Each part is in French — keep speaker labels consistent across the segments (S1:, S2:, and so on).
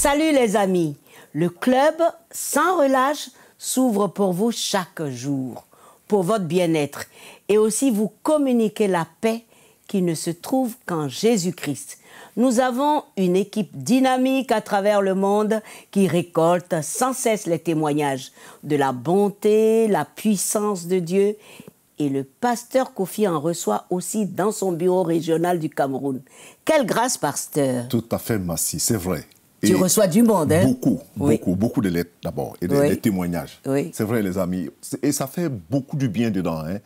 S1: Salut les amis, le club sans relâche s'ouvre pour vous chaque jour, pour votre bien-être et aussi vous communiquer la paix qui ne se trouve qu'en Jésus-Christ. Nous avons une équipe dynamique à travers le monde qui récolte sans cesse les témoignages de la bonté, la puissance de Dieu. Et le pasteur Kofi en reçoit aussi dans son bureau régional du Cameroun. Quelle grâce, pasteur!
S2: Tout à fait, Massi, c'est vrai.
S1: Tu reçois du monde, hein?
S2: Beaucoup de lettres d'abord et des témoignages. Oui. C'est vrai, les amis. Et ça fait beaucoup du bien dedans, hein,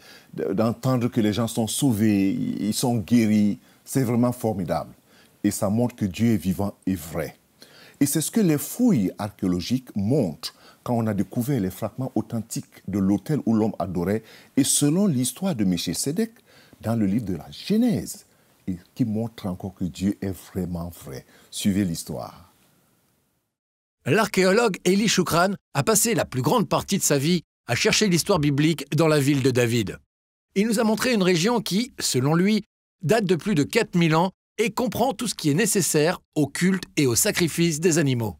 S2: d'entendre que les gens sont sauvés, ils sont guéris. C'est vraiment formidable. Et ça montre que Dieu est vivant et vrai. Et c'est ce que les fouilles archéologiques montrent quand on a découvert les fragments authentiques de l'autel où l'homme adorait, et selon l'histoire de Melchisédek dans le livre de la Genèse, et qui montre encore que Dieu est vraiment vrai. Suivez l'histoire.
S3: L'archéologue Eli Shukran a passé la plus grande partie de sa vie à chercher l'histoire biblique dans la ville de David. Il nous a montré une région qui, selon lui, date de plus de 4000 ans et comprend tout ce qui est nécessaire au culte et au sacrifice des animaux.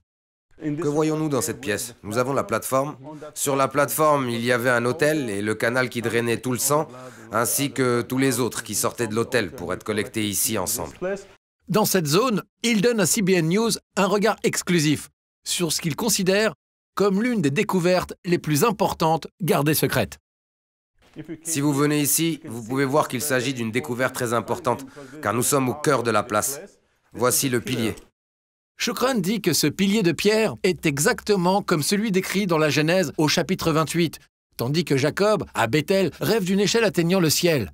S4: Que voyons-nous dans cette pièce? Nous avons la plateforme. Sur la plateforme, il y avait un autel et le canal qui drainait tout le sang, ainsi que tous les autres qui sortaient de l'autel pour être collectés ici ensemble.
S3: Dans cette zone, il donne à CBN News un regard exclusif sur ce qu'il considère comme l'une des découvertes les plus importantes gardées secrètes.
S4: Si vous venez ici, vous pouvez voir qu'il s'agit d'une découverte très importante, car nous sommes au cœur de la place. Voici le pilier.
S3: Shukran dit que ce pilier de pierre est exactement comme celui décrit dans la Genèse au chapitre 28, tandis que Jacob, à Bethel, rêve d'une échelle atteignant le ciel.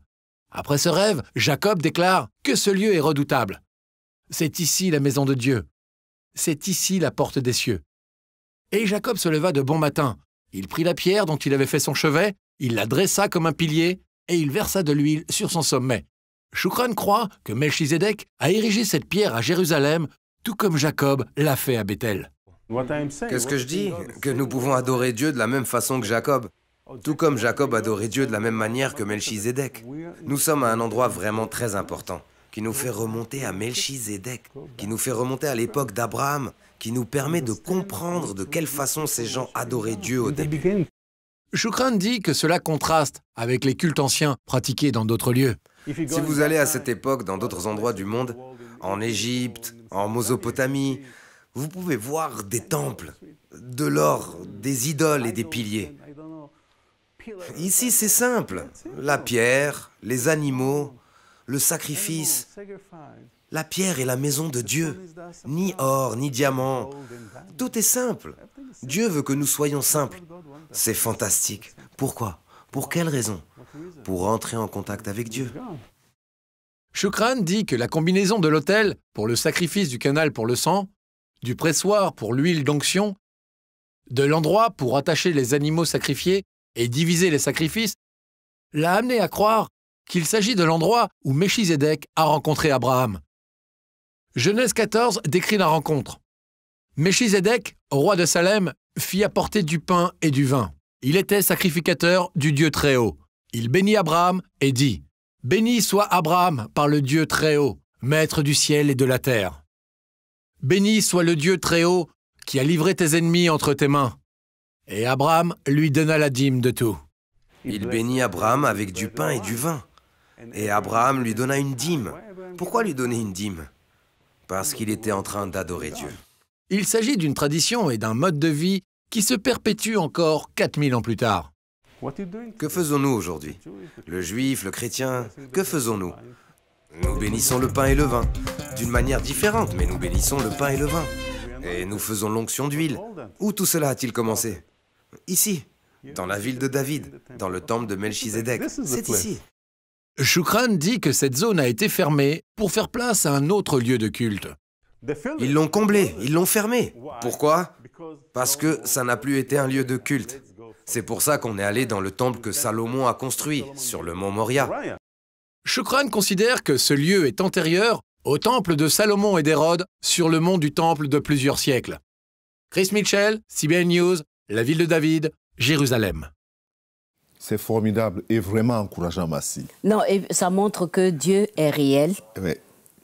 S3: Après ce rêve, Jacob déclare que ce lieu est redoutable. C'est ici la maison de Dieu. C'est ici la porte des cieux. Et Jacob se leva de bon matin. Il prit la pierre dont il avait fait son chevet, il la dressa comme un pilier et il versa de l'huile sur son sommet. Shukran croit que Melchisédek a érigé cette pierre à Jérusalem, tout comme Jacob l'a fait à Bethel.
S4: Qu'est-ce que je dis? Que nous pouvons adorer Dieu de la même façon que Jacob. Tout comme Jacob adorait Dieu de la même manière que Melchisédek. Nous sommes à un endroit vraiment très important, qui nous fait remonter à Melchisédek, qui nous fait remonter à l'époque d'Abraham, qui nous permet de comprendre de quelle façon ces gens adoraient Dieu au début.
S3: Shukran dit que cela contraste avec les cultes anciens pratiqués dans d'autres lieux.
S4: Si vous allez à cette époque dans d'autres endroits du monde, en Égypte, en Mésopotamie, vous pouvez voir des temples, de l'or, des idoles et des piliers. Ici, c'est simple. La pierre, les animaux, le sacrifice. La pierre est la maison de Dieu. Ni or, ni diamant. Tout est simple. Dieu veut que nous soyons simples. C'est fantastique. Pourquoi? Pour quelle raison? Pour entrer en contact avec Dieu.
S3: Shukran dit que la combinaison de l'autel pour le sacrifice du canal pour le sang, du pressoir pour l'huile d'onction, de l'endroit pour attacher les animaux sacrifiés et diviser les sacrifices, l'a amené à croire qu'il s'agit de l'endroit où Melchisédek a rencontré Abraham. Genèse 14 décrit la rencontre. Melchisédek, roi de Salem, fit apporter du pain et du vin. Il était sacrificateur du Dieu Très-Haut. Il bénit Abraham et dit « Béni soit Abraham par le Dieu Très-Haut, maître du ciel et de la terre. Béni soit le Dieu Très-Haut qui a livré tes ennemis entre tes mains. » Et Abraham lui donna la dîme de tout.
S4: Il bénit Abraham avec du pain et du vin. Et Abraham lui donna une dîme. Pourquoi lui donner une dîme? Parce qu'il était en train d'adorer Dieu.
S3: Il s'agit d'une tradition et d'un mode de vie qui se perpétue encore 4000 ans plus tard.
S4: Que faisons-nous aujourd'hui? Le juif, le chrétien, que faisons-nous? Nous bénissons le pain et le vin. D'une manière différente, mais nous bénissons le pain et le vin. Et nous faisons l'onction d'huile. Où tout cela a-t-il commencé? Ici, dans la ville de David, dans le temple de Melchisédek. C'est ici.
S3: Shukran dit que cette zone a été fermée pour faire place à un autre lieu de culte.
S4: Ils l'ont comblé, ils l'ont fermé. Pourquoi? Parce que ça n'a plus été un lieu de culte. C'est pour ça qu'on est allé dans le temple que Salomon a construit, sur le mont Moria.
S3: Shukran considère que ce lieu est antérieur au temple de Salomon et d'Hérode sur le mont du temple de plusieurs siècles. Chris Mitchell, CBN News, la ville de David, Jérusalem.
S2: C'est formidable et vraiment encourageant, Massi.
S1: Non, et ça montre que Dieu est réel.
S2: Oui.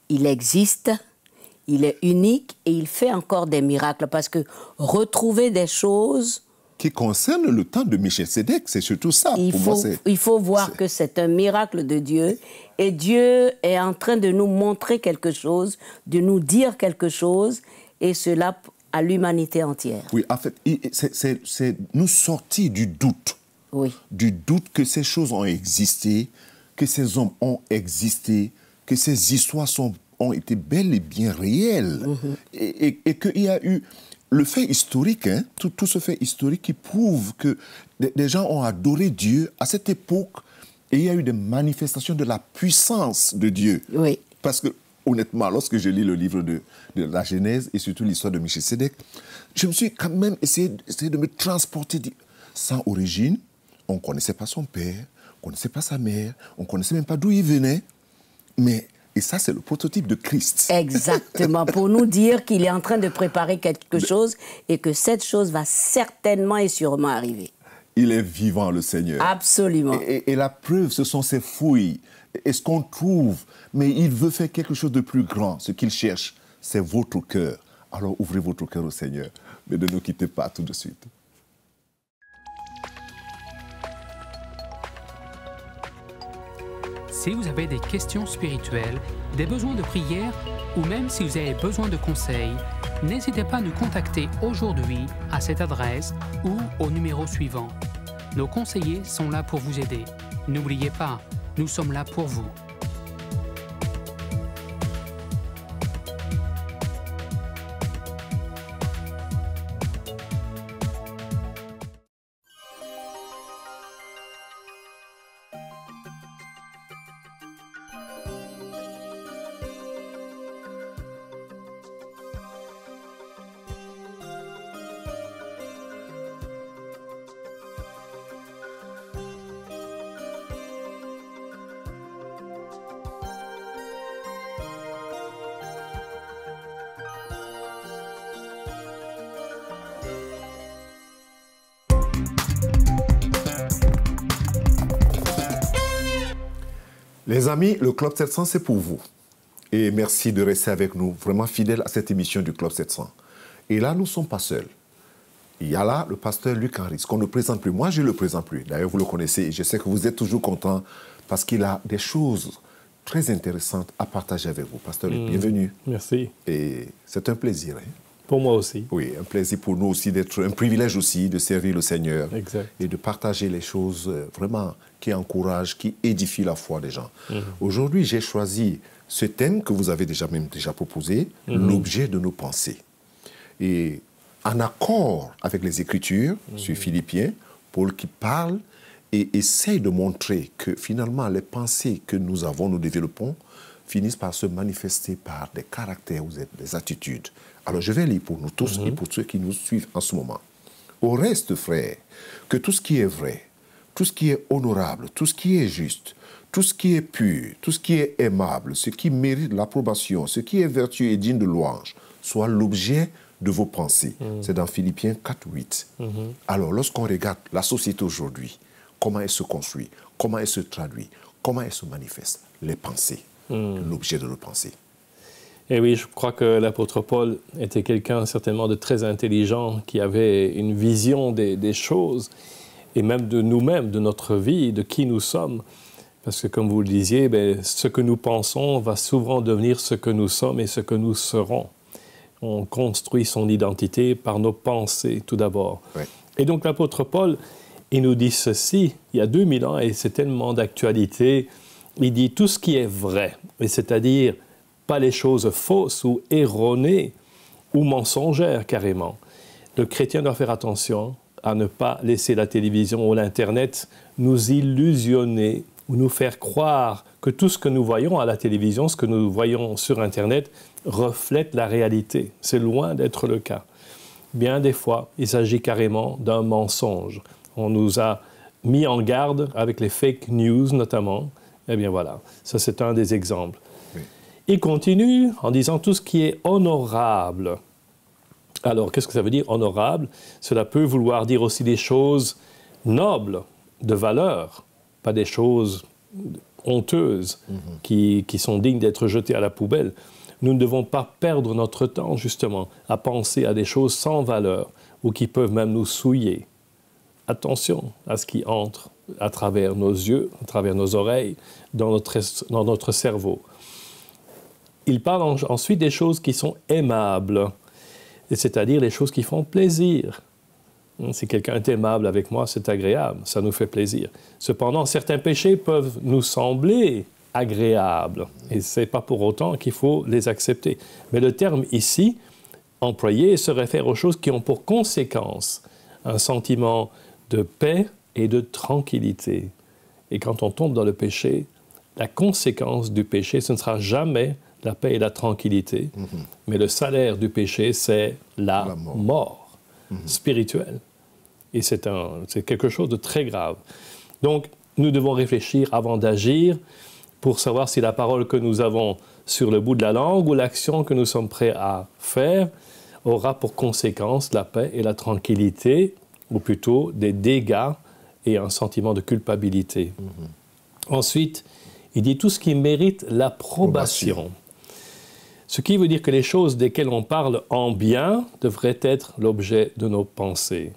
S1: Il existe. Il est unique et il fait encore des miracles parce que retrouver des choses...
S2: Qui concernent le temps de Melchisédek, c'est surtout ça.
S1: Il faut voir que c'est un miracle de Dieu et Dieu est en train de nous montrer quelque chose, de nous dire quelque chose et cela à l'humanité entière.
S2: Oui, en fait, c'est nous sortir du doute.
S1: Oui.
S2: Du doute que ces choses ont existé, que ces hommes ont existé, que ces histoires ont été bel et bien réelles. Et qu'il y a eu le fait historique, hein, tout ce fait historique qui prouve que des gens ont adoré Dieu à cette époque et il y a eu des manifestations de la puissance de Dieu.
S1: Oui.
S2: Parce que, honnêtement, lorsque je lis le livre de la Genèse et surtout l'histoire de Melchisédek, je me suis quand même essayé de me transporter sans origine. On ne connaissait pas son père, on ne connaissait pas sa mère, on ne connaissait même pas d'où il venait. Et ça, c'est le prototype de Christ.
S1: Exactement, pour nous dire qu'il est en train de préparer quelque chose et que cette chose va certainement et sûrement arriver.
S2: Il est vivant, le Seigneur.
S1: Absolument.
S2: Et la preuve, ce sont ses fouilles et ce qu'on trouve. Mais il veut faire quelque chose de plus grand. Ce qu'il cherche, c'est votre cœur. Alors ouvrez votre cœur au Seigneur. Mais ne nous quittez pas tout de suite.
S5: Si vous avez des questions spirituelles, des besoins de prière ou même si vous avez besoin de conseils, n'hésitez pas à nous contacter aujourd'hui à cette adresse ou au numéro suivant. Nos conseillers sont là pour vous aider. N'oubliez pas, nous sommes là pour vous.
S2: Les amis, le Club 700, c'est pour vous. Et merci de rester avec nous, vraiment fidèles à cette émission du Club 700. Et là, nous ne sommes pas seuls. Il y a là le pasteur Luc Henry, qu'on ne présente plus. Moi, je ne le présente plus. D'ailleurs, vous le connaissez et je sais que vous êtes toujours content parce qu'il a des choses très intéressantes à partager avec vous. Pasteur Luc, bienvenue.
S6: Merci.
S2: Et c'est un plaisir. Hein?
S6: Pour moi aussi.
S2: Oui, un plaisir pour nous aussi, un privilège aussi de servir le Seigneur.
S6: Exact.
S2: Et de partager les choses vraiment qui encouragent, qui édifient la foi des gens. Aujourd'hui, j'ai choisi ce thème que vous avez déjà proposé, l'objet de nos pensées. Et en accord avec les Écritures, sur Philippiens, Paul qui parle et essaye de montrer que finalement les pensées que nous avons, nous développons, finissent par se manifester par des caractères ou des attitudes. Alors je vais lire pour nous tous et pour ceux qui nous suivent en ce moment. Au reste, frères, que tout ce qui est vrai, tout ce qui est honorable, tout ce qui est juste, tout ce qui est pur, tout ce qui est aimable, ce qui mérite l'approbation, ce qui est vertueux et digne de louange, soit l'objet de vos pensées. C'est dans Philippiens 4:8. Alors, lorsqu'on regarde la société aujourd'hui, comment elle se construit, comment elle se traduit, comment elle se manifeste, les pensées, l'objet de nos pensées.
S6: Et oui, je crois que l'apôtre Paul était quelqu'un certainement de très intelligent, qui avait une vision des choses, et même de nous-mêmes, de notre vie, de qui nous sommes. Parce que, comme vous le disiez, ce que nous pensons va souvent devenir ce que nous sommes et ce que nous serons. On construit son identité par nos pensées, tout d'abord.
S2: Oui.
S6: Et donc, l'apôtre Paul, il nous dit ceci, il y a 2000 ans, et c'est tellement d'actualité, il dit tout ce qui est vrai, et c'est-à-dire pas les choses fausses ou erronées ou mensongères, carrément. Le chrétien doit faire attention à ne pas laisser la télévision ou l'Internet nous illusionner ou nous faire croire que tout ce que nous voyons à la télévision, ce que nous voyons sur Internet, reflète la réalité. C'est loin d'être le cas. Bien des fois, il s'agit carrément d'un mensonge. On nous a mis en garde avec les fake news notamment. Eh bien voilà, ça c'est un des exemples. Oui. Il continue en disant tout ce qui est honorable. Alors, qu'est-ce que ça veut dire, honorable? Cela peut vouloir dire aussi des choses nobles, de valeur, pas des choses honteuses qui sont dignes d'être jetées à la poubelle. Nous ne devons pas perdre notre temps, justement, à penser à des choses sans valeur ou qui peuvent même nous souiller. Attention à ce qui entre à travers nos yeux, à travers nos oreilles, dans notre cerveau. Il parle ensuite des choses qui sont aimables, c'est-à-dire les choses qui font plaisir. Si quelqu'un est aimable avec moi, c'est agréable, ça nous fait plaisir. Cependant, certains péchés peuvent nous sembler agréables, et ce n'est pas pour autant qu'il faut les accepter. Mais le terme ici, employé, se réfère aux choses qui ont pour conséquence un sentiment de paix et de tranquillité. Et quand on tombe dans le péché, la conséquence du péché, ce ne sera jamais la paix et la tranquillité, mais le salaire du péché, c'est la mort spirituelle. Et c'est quelque chose de très grave. Donc, nous devons réfléchir avant d'agir pour savoir si la parole que nous avons sur le bout de la langue ou l'action que nous sommes prêts à faire aura pour conséquence la paix et la tranquillité, ou plutôt des dégâts et un sentiment de culpabilité. Ensuite, il dit tout ce qui mérite l'approbation. Ce qui veut dire que les choses desquelles on parle en bien devraient être l'objet de nos pensées.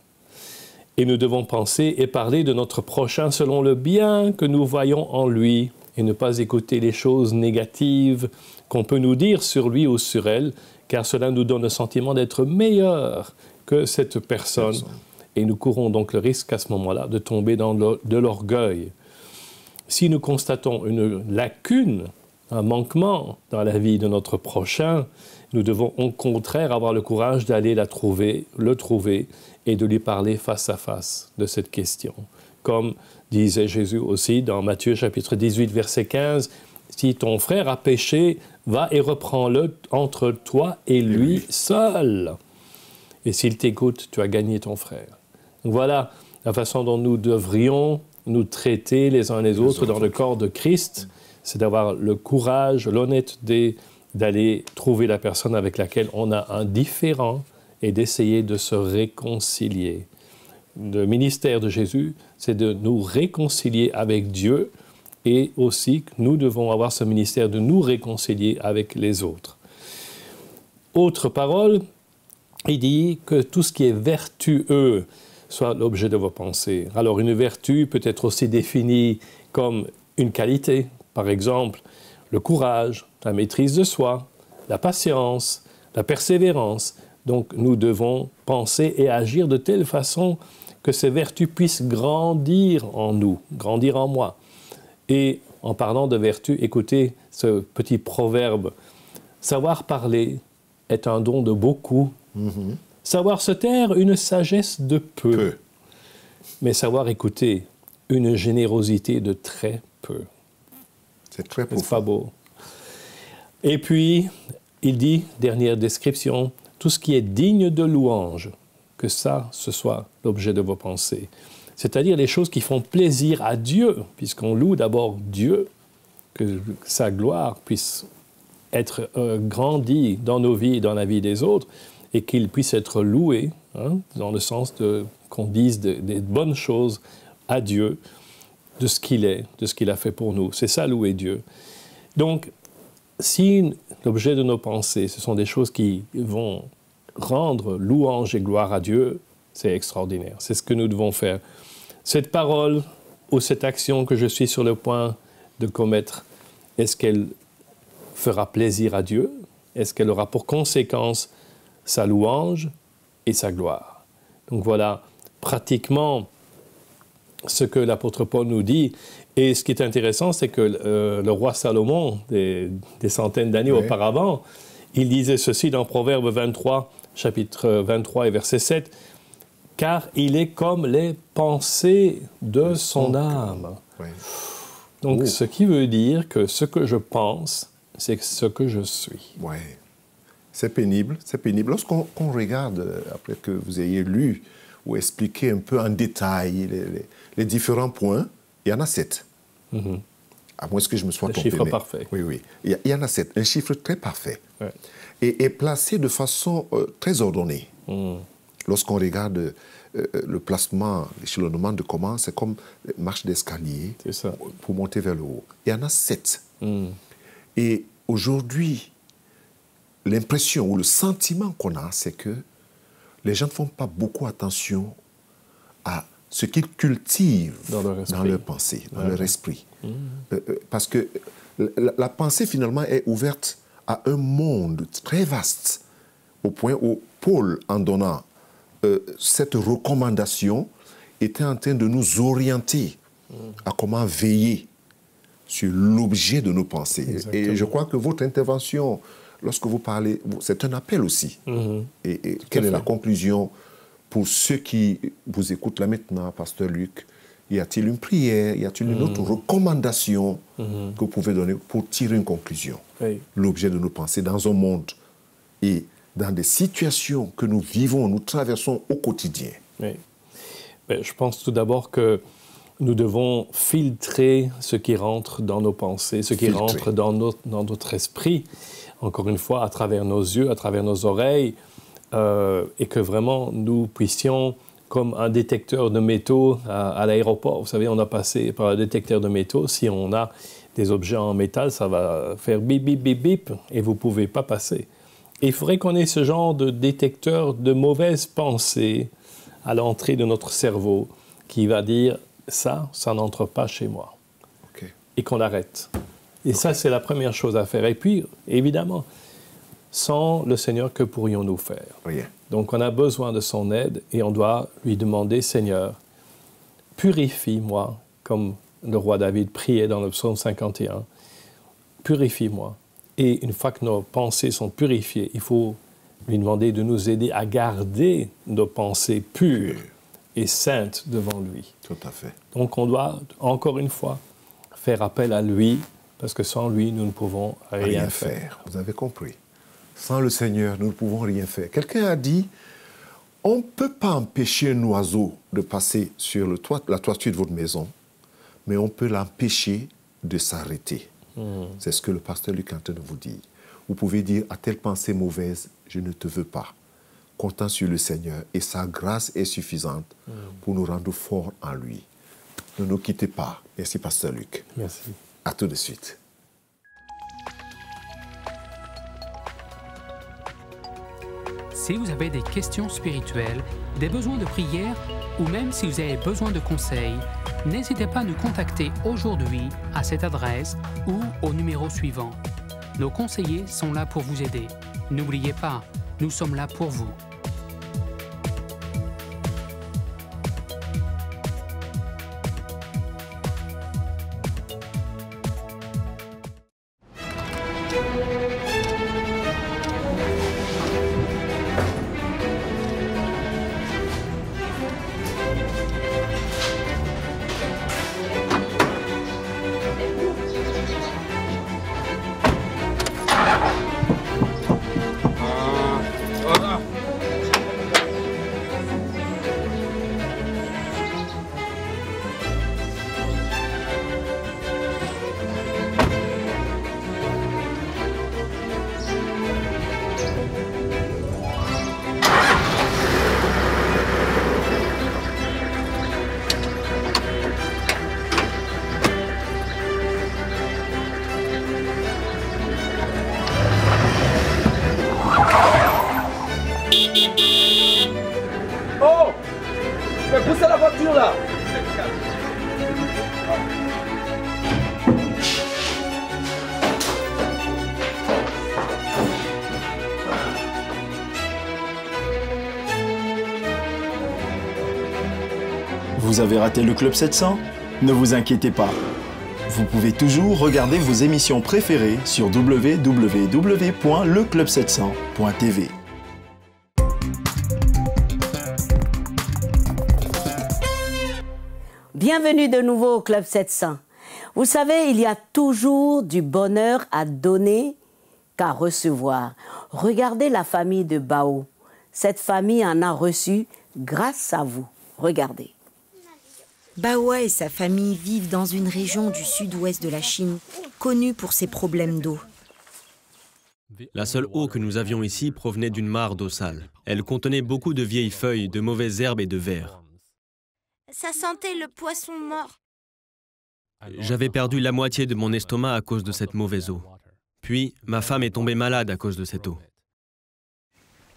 S6: Et nous devons penser et parler de notre prochain selon le bien que nous voyons en lui et ne pas écouter les choses négatives qu'on peut nous dire sur lui ou sur elle, car cela nous donne le sentiment d'être meilleur que cette personne. Et nous courons donc le risque à ce moment-là de tomber dans de l'orgueil. Si nous constatons une lacune, un manquement dans la vie de notre prochain, nous devons au contraire avoir le courage d'aller le trouver et de lui parler face à face de cette question. Comme disait Jésus aussi dans Matthieu chapitre 18, verset 15, « Si ton frère a péché, va et reprends-le entre toi et lui seul. Et s'il t'écoute, tu as gagné ton frère. » Voilà la façon dont nous devrions nous traiter les uns les autres dans le corps de Christ, c'est d'avoir le courage, l'honnêteté d'aller trouver la personne avec laquelle on a un différend et d'essayer de se réconcilier. Le ministère de Jésus, c'est de nous réconcilier avec Dieu et aussi que nous devons avoir ce ministère de nous réconcilier avec les autres. Autre parole, il dit que tout ce qui est vertueux soit l'objet de vos pensées. Alors une vertu peut être aussi définie comme une qualité, par exemple le courage, la maîtrise de soi, la patience, la persévérance. Donc nous devons penser et agir de telle façon que ces vertus puissent grandir en nous, grandir en moi. Et en parlant de vertu, écoutez ce petit proverbe. Savoir parler est un don de beaucoup. Savoir se taire, une sagesse de peu. Mais savoir écouter, une générosité de très peu.
S2: C'est très profond.
S6: C'est pas beau. Et puis, il dit, dernière description, tout ce qui est digne de louange, que ça, ce soit l'objet de vos pensées. C'est-à-dire les choses qui font plaisir à Dieu, puisqu'on loue d'abord Dieu, que sa gloire puisse être grandie dans nos vies et dans la vie des autres, et qu'il puisse être loué, dans le sens qu'on dise des bonnes choses à Dieu, de ce qu'il est, de ce qu'il a fait pour nous. C'est ça, louer Dieu. Donc, si l'objet de nos pensées, ce sont des choses qui vont rendre louange et gloire à Dieu, c'est extraordinaire. C'est ce que nous devons faire. Cette parole ou cette action que je suis sur le point de commettre, est-ce qu'elle fera plaisir à Dieu? Est-ce qu'elle aura pour conséquence sa louange et sa gloire? Donc voilà pratiquement ce que l'apôtre Paul nous dit. Et ce qui est intéressant, c'est que le roi Salomon, des centaines d'années auparavant, il disait ceci dans Proverbe 23, chapitre 23 et verset 7, « Car il est comme les pensées de son âme. » Donc, ce qui veut dire que ce que je pense, c'est ce que je suis.
S2: Oui. C'est pénible, c'est pénible. Lorsqu'on regarde, après que vous ayez lu ou expliqué un peu en détail les différents points, il y en a 7. À moins que je me sois trompé.
S6: Un chiffre parfait.
S2: Oui, oui. Il y en a 7. Un chiffre très parfait. Et placé de façon très ordonnée. Lorsqu'on regarde le placement, l'échelonnement de comment, c'est comme marche d'escalier pour monter vers le haut. Il y en a 7. Et aujourd'hui, l'impression ou le sentiment qu'on a, c'est que les gens ne font pas beaucoup attention à ce qu'ils cultivent dans leur pensée, dans leur esprit. Parce que la pensée, finalement, est ouverte à un monde très vaste, au point où Paul, en donnant cette recommandation, était en train de nous orienter à comment veiller sur l'objet de nos pensées. Exactement. Et je crois que votre intervention, lorsque vous parlez, c'est un appel aussi. Et quelle est la conclusion pour ceux qui vous écoutent là maintenant, Pasteur Luc? Y a-t-il une prière, y a-t-il une autre recommandation que vous pouvez donner pour tirer une conclusion? L'objet de nos pensées dans un monde et dans des situations que nous vivons, nous traversons au quotidien.
S6: Je pense tout d'abord que nous devons filtrer ce qui rentre dans nos pensées, ce qui rentre dans notre esprit, encore une fois, à travers nos yeux, à travers nos oreilles, et que vraiment nous puissions, comme un détecteur de métaux à l'aéroport, vous savez, on a passé par un détecteur de métaux, si on a des objets en métal, ça va faire bip, bip, bip, bip, et vous ne pouvez pas passer. Et il faudrait qu'on ait ce genre de détecteur de mauvaises pensées à l'entrée de notre cerveau qui va dire « ça n'entre pas chez moi ». Et qu'on arrête. Et ça, c'est la première chose à faire. Et puis, évidemment, sans le Seigneur, que pourrions-nous faire?
S2: Rien.
S6: Donc, on a besoin de son aide et on doit lui demander « Seigneur, purifie-moi », comme le roi David priait dans le psaume 51. « Purifie-moi ». Et une fois que nos pensées sont purifiées, il faut lui demander de nous aider à garder nos pensées pures et saintes devant lui.
S2: Tout à fait.
S6: Donc, on doit, encore une fois, faire appel à lui, parce que sans lui, nous ne pouvons rien faire.
S2: Vous avez compris. Sans le Seigneur, nous ne pouvons rien faire. Quelqu'un a dit, on ne peut pas empêcher un oiseau de passer sur la toiture de votre maison, mais on peut l'empêcher de s'arrêter. C'est ce que le pasteur Luc est en train de vous dire. Vous pouvez dire, à telle pensée mauvaise, je ne te veux pas. Comptant sur le Seigneur, et sa grâce est suffisante pour nous rendre forts en lui. Ne nous quittez pas. Merci, pasteur Luc.
S6: Merci.
S2: À tout de suite.
S5: Si vous avez des questions spirituelles, des besoins de prière ou même si vous avez besoin de conseils, n'hésitez pas à nous contacter aujourd'hui à cette adresse ou au numéro suivant. Nos conseillers sont là pour vous aider. N'oubliez pas, nous sommes là pour vous.
S7: Oh! Fais pousser la voiture là!
S8: Vous avez raté le Club 700? Ne vous inquiétez pas. Vous pouvez toujours regarder vos émissions préférées sur www.leclub700.tv.
S1: Bienvenue de nouveau au Club 700. Vous savez, il y a toujours du bonheur à donner qu'à recevoir. Regardez la famille de Bao. Cette famille en a reçu grâce à vous. Regardez.
S9: Baoa et sa famille vivent dans une région du sud-ouest de la Chine, connue pour ses problèmes d'eau.
S10: La seule eau que nous avions ici provenait d'une mare d'eau sale. Elle contenait beaucoup de vieilles feuilles, de mauvaises herbes et de vers.
S11: Ça sentait le poisson mort.
S10: J'avais perdu la moitié de mon estomac à cause de cette mauvaise eau. Puis, ma femme est tombée malade à cause de cette eau.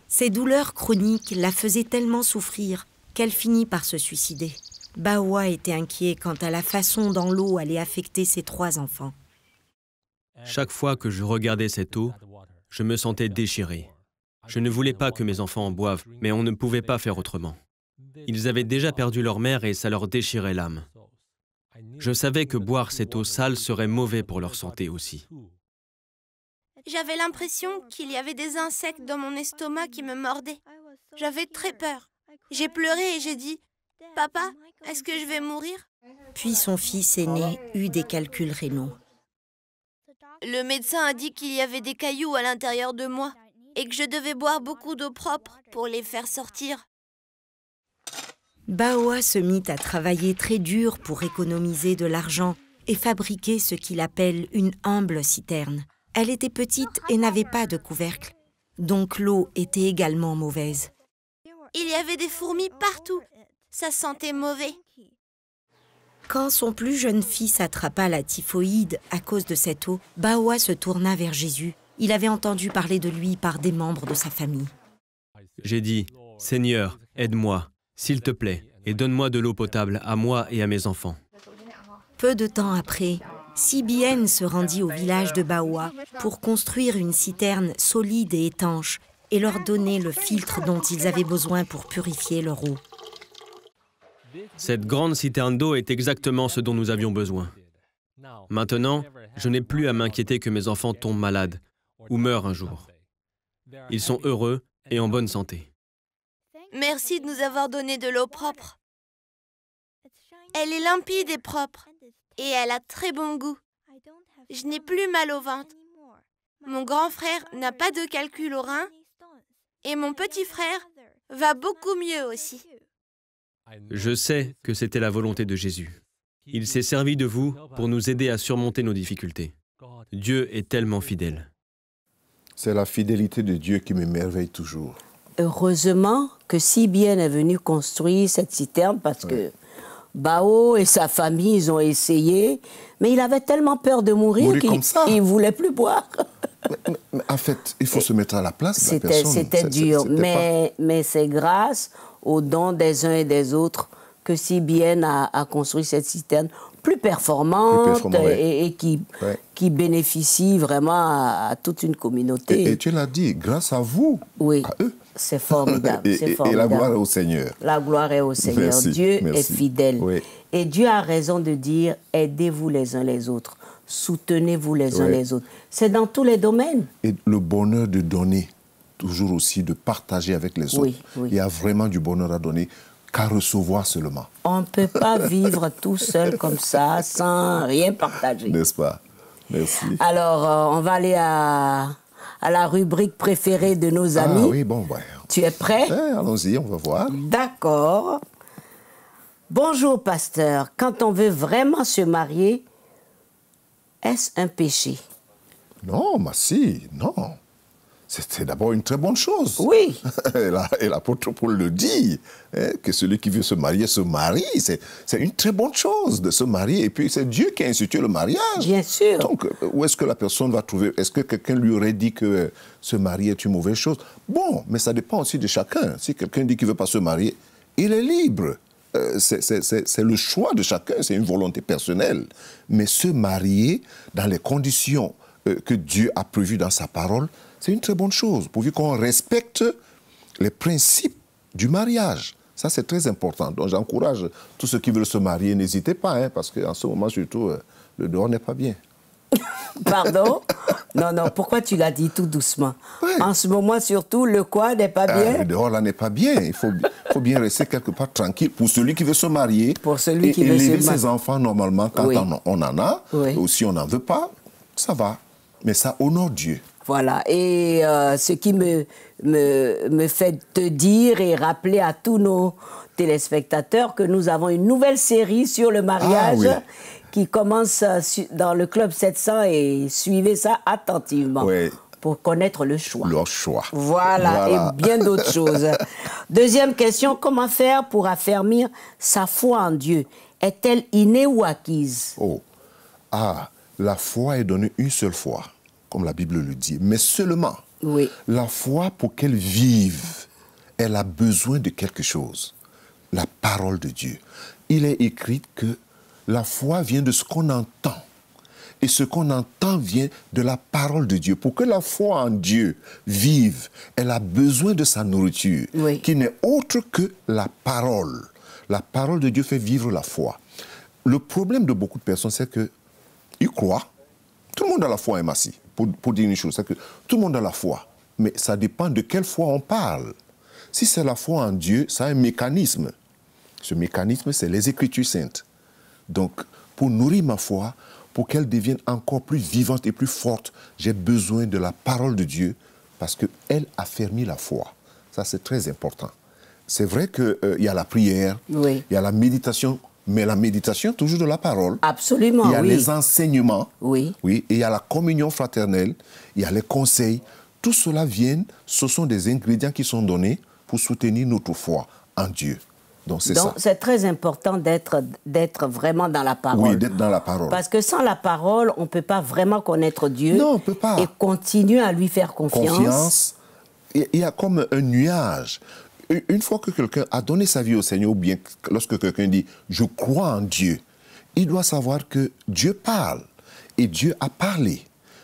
S9: Ces douleurs chroniques la faisaient tellement souffrir qu'elle finit par se suicider. Bawa était inquiet quant à la façon dont l'eau allait affecter ses 3 enfants.
S10: Chaque fois que je regardais cette eau, je me sentais déchiré. Je ne voulais pas que mes enfants en boivent, mais on ne pouvait pas faire autrement. Ils avaient déjà perdu leur mère et ça leur déchirait l'âme. Je savais que boire cette eau sale serait mauvais pour leur santé aussi.
S11: J'avais l'impression qu'il y avait des insectes dans mon estomac qui me mordaient. J'avais très peur. J'ai pleuré et j'ai dit « Papa, est-ce que je vais mourir ?»
S9: Puis son fils aîné eut des calculs rénaux.
S11: Le médecin a dit qu'il y avait des cailloux à l'intérieur de moi et que je devais boire beaucoup d'eau propre pour les faire sortir.
S9: Bawa se mit à travailler très dur pour économiser de l'argent et fabriquer ce qu'il appelle une humble citerne. Elle était petite et n'avait pas de couvercle, donc l'eau était également mauvaise.
S11: Il y avait des fourmis partout. Ça sentait mauvais.
S9: Quand son plus jeune fils attrapa la typhoïde à cause de cette eau, Bawa se tourna vers Jésus. Il avait entendu parler de lui par des membres de sa famille.
S10: J'ai dit, « Seigneur, aide-moi, s'il te plaît, et donne-moi de l'eau potable à moi et à mes enfants. »
S9: Peu de temps après, CBN se rendit au village de Bawa pour construire une citerne solide et étanche et leur donner le filtre dont ils avaient besoin pour purifier leur eau.
S10: Cette grande citerne d'eau est exactement ce dont nous avions besoin. Maintenant, je n'ai plus à m'inquiéter que mes enfants tombent malades ou meurent un jour. Ils sont heureux et en bonne santé.
S11: Merci de nous avoir donné de l'eau propre. Elle est limpide et propre, et elle a très bon goût. Je n'ai plus mal au ventre. Mon grand frère n'a pas de calcul au rein, et mon petit frère va beaucoup mieux aussi.
S10: Je sais que c'était la volonté de Jésus. Il s'est servi de vous pour nous aider à surmonter nos difficultés. Dieu est tellement fidèle.
S2: C'est la fidélité de Dieu qui m'émerveille toujours.
S1: Heureusement que CBN est venu construire cette citerne parce que Bao et sa famille, ils ont essayé, mais il avait tellement peur de mourir qu'il ne voulait plus boire.
S2: Mais en fait, il faut se mettre à la place de la personne.
S1: C'était dur, mais c'est grâce aux dons des uns et des autres que CBN a construit cette citerne plus performante et qui bénéficie vraiment à toute une communauté.
S2: Et tu l'as dit, grâce à vous, à eux.
S1: C'est formidable,
S2: et la gloire est au Seigneur.
S1: La gloire est au Seigneur.
S2: Merci,
S1: Dieu est fidèle. Oui. Et Dieu a raison de dire, aidez-vous les uns les autres, soutenez-vous les uns les autres. C'est dans tous les domaines.
S2: Et le bonheur de donner, toujours aussi de partager avec les autres. Il y a vraiment du bonheur à donner qu'à recevoir seulement.
S1: On ne peut pas vivre tout seul comme ça, sans rien partager.
S2: N'est-ce pas? Merci.
S1: Alors, on va aller à la rubrique préférée de nos amis.
S2: Ah oui, bon, ouais.
S1: Tu es prêt?
S2: Allons-y, on va voir.
S1: D'accord. Bonjour, pasteur. Quand on veut vraiment se marier, est-ce un péché?
S2: Non, mais si, non. C'est d'abord une très bonne chose.
S1: Oui.
S2: Et l'apôtre Paul le dit, que celui qui veut se marier se marie. C'est une très bonne chose de se marier. Et puis, c'est Dieu qui a institué le mariage.
S1: Bien sûr.
S2: Donc, où est-ce que la personne va trouver? Est-ce que quelqu'un lui aurait dit que se marier est une mauvaise chose? Bon, mais ça dépend aussi de chacun. Si quelqu'un dit qu'il ne veut pas se marier, il est libre. C'est le choix de chacun, c'est une volonté personnelle. Mais se marier dans les conditions que Dieu a prévues dans sa parole, c'est une très bonne chose, pourvu qu'on respecte les principes du mariage. Ça, c'est très important. Donc, j'encourage tous ceux qui veulent se marier, n'hésitez pas, parce qu'en ce moment, surtout, le dehors n'est pas bien.
S1: Pardon? Non, pourquoi tu l'as dit tout doucement? En ce moment, surtout, le quoi n'est pas bien?
S2: Le dehors, là, n'est pas bien. Il faut bien rester quelque part tranquille pour celui qui veut se marier.
S1: Pour celui qui veut se marier.
S2: Élever ses enfants, normalement, quand on en a, ou si on n'en veut pas, ça va. Mais ça honore Dieu.
S1: Voilà, et ce qui me fait te dire et rappeler à tous nos téléspectateurs que nous avons une nouvelle série sur le mariage qui commence dans le Club 700 et suivez ça attentivement pour connaître le choix.
S2: Le choix.
S1: Voilà, et bien d'autres choses. Deuxième question, comment faire pour affermir sa foi en Dieu? Est-elle innée ou acquise?
S2: La foi est donnée une seule fois, comme la Bible le dit, mais seulement
S1: Oui.
S2: La foi, pour qu'elle vive, elle a besoin de quelque chose. La parole de Dieu. Il est écrit que la foi vient de ce qu'on entend. Et ce qu'on entend vient de la parole de Dieu. Pour que la foi en Dieu vive, elle a besoin de sa nourriture, qui n'est autre que la parole. La parole de Dieu fait vivre la foi. Le problème de beaucoup de personnes, c'est qu'ils croient. Tout le monde a la foi, Massi, pour dire une chose. C'est que tout le monde a la foi. Mais ça dépend de quelle foi on parle. Si c'est la foi en Dieu, ça a un mécanisme. Ce mécanisme, c'est les Écritures saintes. Donc, pour nourrir ma foi, pour qu'elle devienne encore plus vivante et plus forte, j'ai besoin de la parole de Dieu parce qu'elle affermit la foi. Ça, c'est très important. C'est vrai qu'il y a la prière, il y a la méditation, mais la méditation, toujours de la parole.
S1: Absolument,
S2: il y a les enseignements,
S1: et
S2: il y a la communion fraternelle, il y a les conseils. Tout cela ce sont des ingrédients qui sont donnés pour soutenir notre foi en Dieu. Donc,
S1: c'est très important d'être vraiment dans la parole.
S2: Oui, d'être dans la parole.
S1: Parce que sans la parole, on ne peut pas vraiment connaître Dieu.
S2: Non, on ne peut pas.
S1: Et continuer à lui faire confiance.
S2: Il y a comme un nuage. Une fois que quelqu'un a donné sa vie au Seigneur, ou bien lorsque quelqu'un dit « je crois en Dieu », il doit savoir que Dieu parle. Et Dieu a parlé.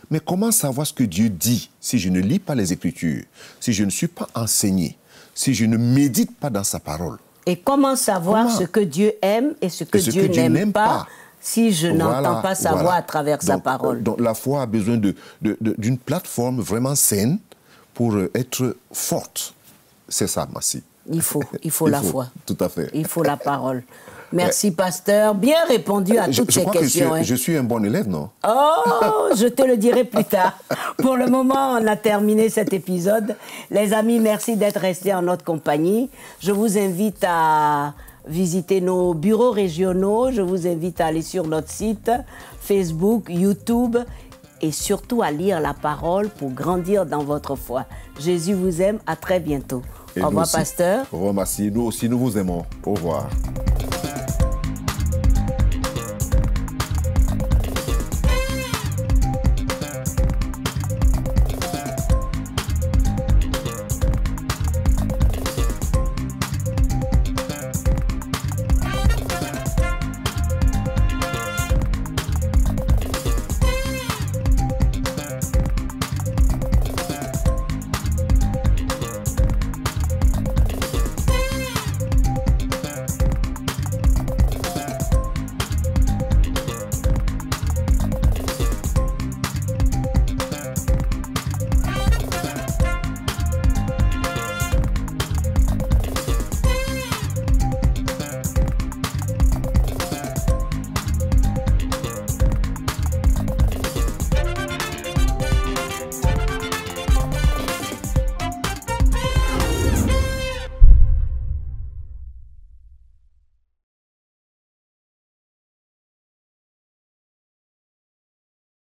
S2: Mais comment savoir ce que Dieu dit si je ne lis pas les Écritures, si je ne suis pas enseigné, si je ne médite pas dans sa parole?
S1: Et comment savoir ce que Dieu aime et ce que Dieu n'aime pas si je n'entends pas sa voix à travers sa parole?
S2: Donc la foi a besoin d'une plateforme vraiment saine pour être forte. C'est ça, Massi.
S1: Il faut la foi.
S2: Tout à fait.
S1: Il faut la parole. Merci, pasteur. Bien répondu à toutes ces questions.
S2: Je suis un bon élève, non?
S1: Oh, je te le dirai plus tard. Pour le moment, on a terminé cet épisode. Les amis, merci d'être restés en notre compagnie. Je vous invite à visiter nos bureaux régionaux. Je vous invite à aller sur notre site, Facebook, YouTube et surtout à lire la parole pour grandir dans votre foi. Jésus vous aime. À très bientôt. Au revoir, pasteur.
S2: Au revoir, Massi. Nous aussi, nous vous aimons. Au revoir.